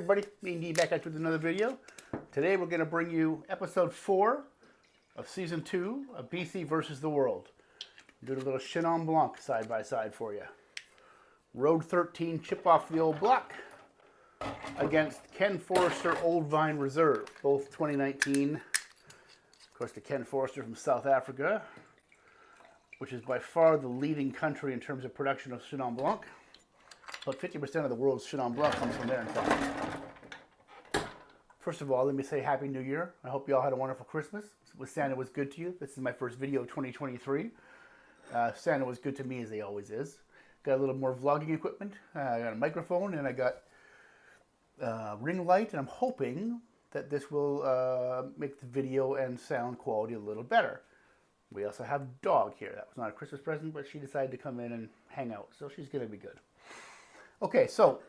everybody, me and Dee back at you with another video. Today we're going to bring you episode 4 of season 2 of BC versus the World. Do a little Chenin Blanc side by side for you. Road 13 chip off the old block against Ken Forrester Old Vine Reserve, both 2019. Of course, the Ken Forrester from South Africa, which is by far the leading country in terms of production of Chenin Blanc. About 50% of the world's Chenin Blanc comes from there, in fact. First of all, let me say Happy New Year. I hope you all had a wonderful Christmas. Santa was good to you. This is my first video of 2023. Santa was good to me, as he always is. Got a little more vlogging equipment. I got a microphone, and I got ring light, and I'm hoping that this will make the video and sound quality a little better. We also have dog here. That was not a Christmas present, but she decided to come in and hang out, so she's going to be good. Okay, so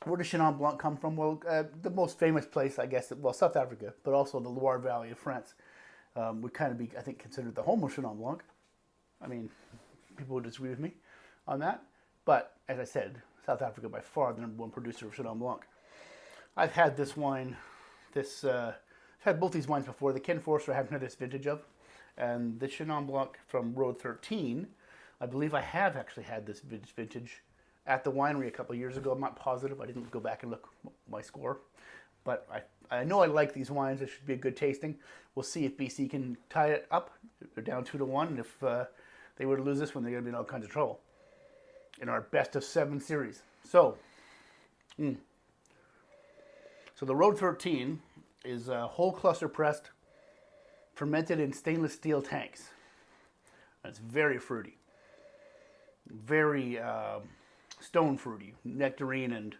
where does Chenin Blanc come from? Well, the most famous place, I guess, well, South Africa, but also the Loire Valley of France would kind of be, I think, considered the home of Chenin Blanc. I mean, people would disagree with me on that. But, as I said, South Africa by far the #1 producer of Chenin Blanc. I've had this wine, I've had both these wines before. The Ken Forrester I haven't had this vintage of. And the Chenin Blanc from Road 13, I believe I have actually had this vintage at the winery a couple of years ago. I'm not positive. I didn't go back and look my score. But I know I like these wines. It should be a good tasting. We'll see if BC can tie it up. They're down 2-1. And if they were to lose this one, they're going to be in all kinds of trouble in our best of 7 series. So, so the Road 13 is whole cluster pressed, fermented in stainless steel tanks. And it's very fruity. Very stone fruity, nectarine, and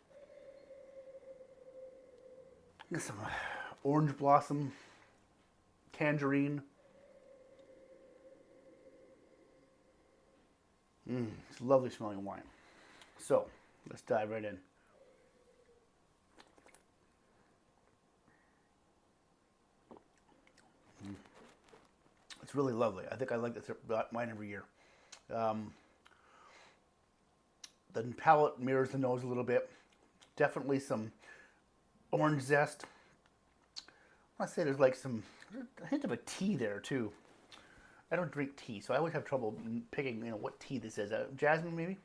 some orange blossom, tangerine. It's a lovely smelling wine. So let's dive right in. It's really lovely. I think I like this wine every year. The palate mirrors the nose a little bit. Definitely some orange zest. I want to say there's like a hint of a tea there too. I don't drink tea, so I always have trouble picking, what tea this is. Jasmine, maybe?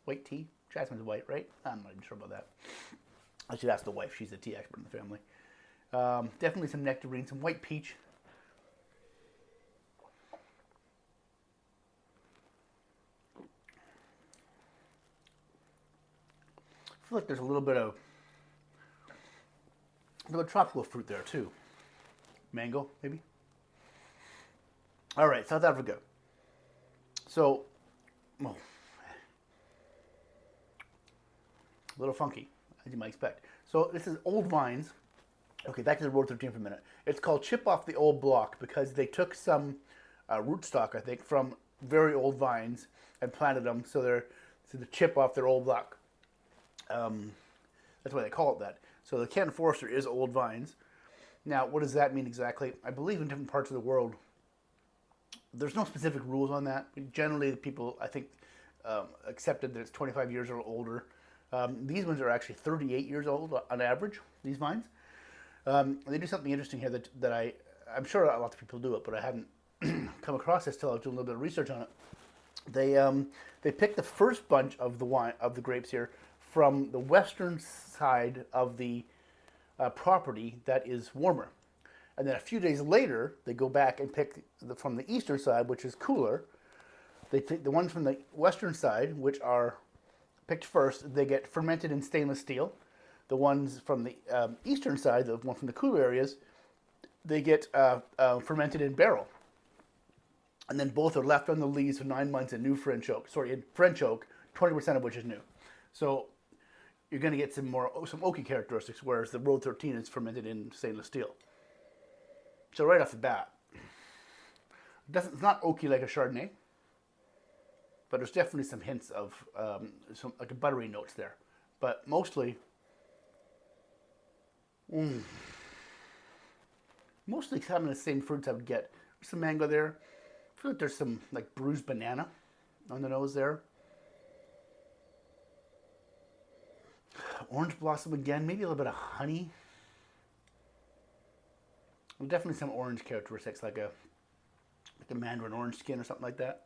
White tea? Jasmine's white, right? I'm not even sure about that. I should ask the wife. She's the tea expert in the family. Definitely some nectarine, some white peach. I feel like there's a little bit of tropical fruit there too. Mango, maybe? All right, South Africa. So, a little funky, as you might expect. So this is old vines. Okay, back to the Road 13 for a minute. It's called chip off the old block because they took some rootstock, I think, from very old vines and planted them so they're the chip off their old block. That's why they call it that. So the Ken Forrester is old vines. Now, what does that mean exactly? I believe in different parts of the world, there's no specific rules on that. Generally, people, I think, accepted that it's 25 years or older. These ones are actually 38 years old on average, these vines. They do something interesting here that I'm sure a lot of people do it, but I hadn't come across this till I was doing a little bit of research on it. They picked the first bunch of the grapes here from the western side of the property that is warmer. And then a few days later, they go back and pick from the eastern side, which is cooler. They take the ones from the western side, which are picked first, they get fermented in stainless steel. The ones from the eastern side, the one from the cooler areas, they get fermented in barrel. And then both are left on the lees for 9 months in new French oak. Sorry, in French oak, 20% of which is new. So you're going to get some oaky characteristics, whereas the Road 13 is fermented in stainless steel. So right off the bat, it's not oaky like a Chardonnay, but there's definitely some hints of some like buttery notes there. But mostly kind of the same fruits I would get. There's some mango there. I feel like there's some like bruised banana on the nose there. orange blossom again, maybe a little bit of honey. And definitely some orange characteristics, like a mandarin orange skin or something like that.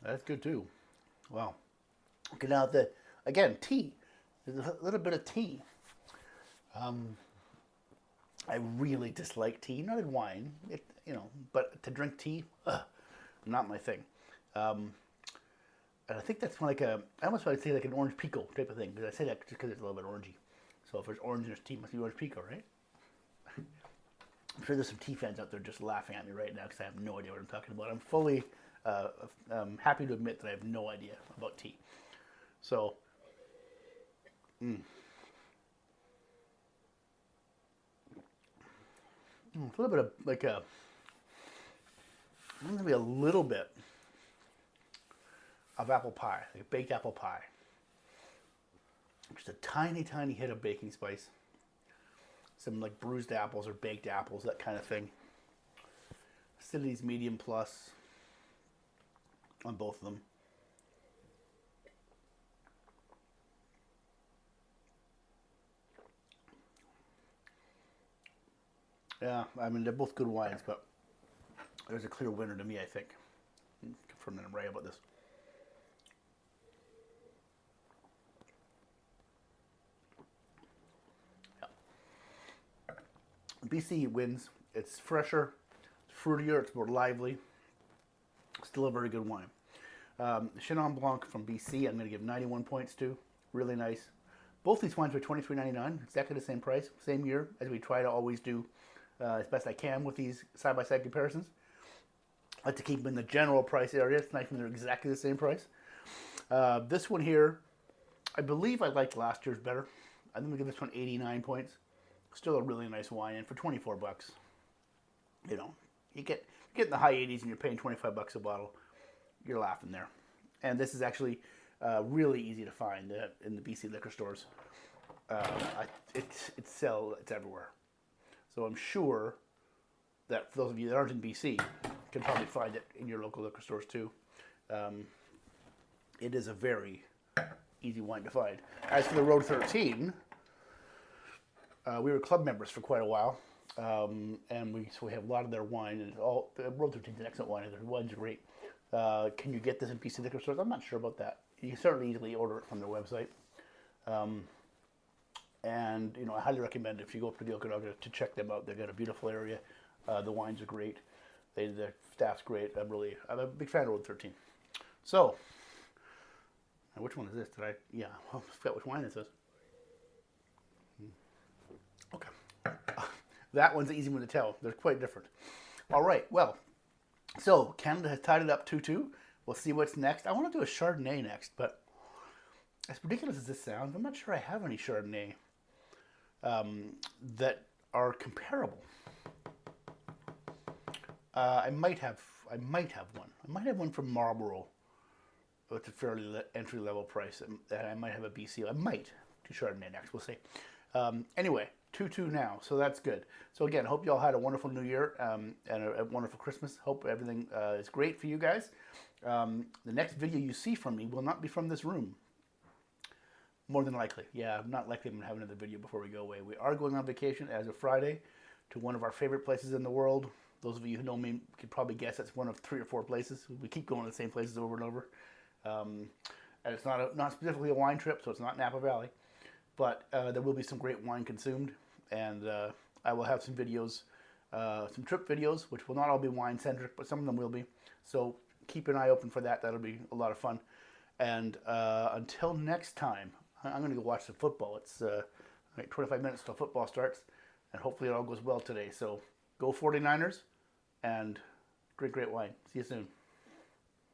That's good too. Wow. Okay, now again, tea. There's a little bit of tea. I really dislike tea, not in wine, but to drink tea, not my thing. And I think that's like I almost want to say like an orange pico type of thing, because I say that just because it's a little bit orangey. So if there's orange in there's tea, it must be orange pico, right? I'm sure there's some tea fans out there just laughing at me right now because I have no idea what I'm talking about. I'm fully happy to admit that I have no idea about tea. So, it's a little bit of like maybe a little bit of apple pie, like baked apple pie. Just a tiny, tiny hit of baking spice. Some like bruised apples or baked apples, that kind of thing. Acidity's medium plus on both of them. Yeah, I mean, they're both good wines, but there's a clear winner to me, I think. Confirm that I'm right about this. Yeah. BC wins. It's fresher, it's fruitier, it's more lively. Still a very good wine. Chenin Blanc from BC, I'm going to give 91 points to. Really nice. Both these wines were $23.99, exactly the same price, same year, as we try to always do as best I can with these side-by-side comparisons. I like to keep them in the general price area. It's nice when they're exactly the same price. This one here, I believe I liked last year's better. I'm going to give this one 89 points. Still a really nice wine, and for 24 bucks, you know, you get in the high 80s and you're paying 25 bucks a bottle. You're laughing there. And this is actually really easy to find in the BC liquor stores. It's everywhere. So I'm sure that for those of you that aren't in BC, can probably find it in your local liquor stores too. It is a very easy wine to find. As for the Road 13, we were club members for quite a while, and we have a lot of their wine. And Road 13 is an excellent wine. Their wine's great. Can you get this in BC liquor stores? I'm not sure about that. You can certainly easily order it from their website. And I highly recommend if you go up to the Okanagan to check them out. They've got a beautiful area. The wines are great. Their staff's great. I'm a big fan of Road 13. So, which one is this? I forgot which wine this is. Okay. That one's an easy one to tell. They're quite different. All right, well, so Canada has tied it up 2-2. We'll see what's next. I want to do a Chardonnay next, but as ridiculous as this sounds, I'm not sure I have any Chardonnay that are comparable. I might have one. I might have one from Marlborough. It's a fairly entry-level price, and I might have a BC. I might do Chardonnay next. We'll see. Anyway, 2-2 now, so that's good. So again, hope you all had a wonderful New Year and a wonderful Christmas. Hope everything is great for you guys. The next video you see from me will not be from this room. More than likely. Yeah, I'm not likely I'm going to have another video before we go away. We are going on vacation as of Friday to one of our favorite places in the world. Those of you who know me could probably guess that's one of 3 or 4 places. We keep going to the same places over and over. And it's not specifically a wine trip, so it's not Napa Valley. But there will be some great wine consumed. And I will have some videos, some trip videos, which will not all be wine-centric, but some of them will be. So keep an eye open for that. That'll be a lot of fun. And until next time, I'm going to go watch some football. It's 25 minutes till football starts, and hopefully it all goes well today. So go 49ers, and drink great wine. See you soon.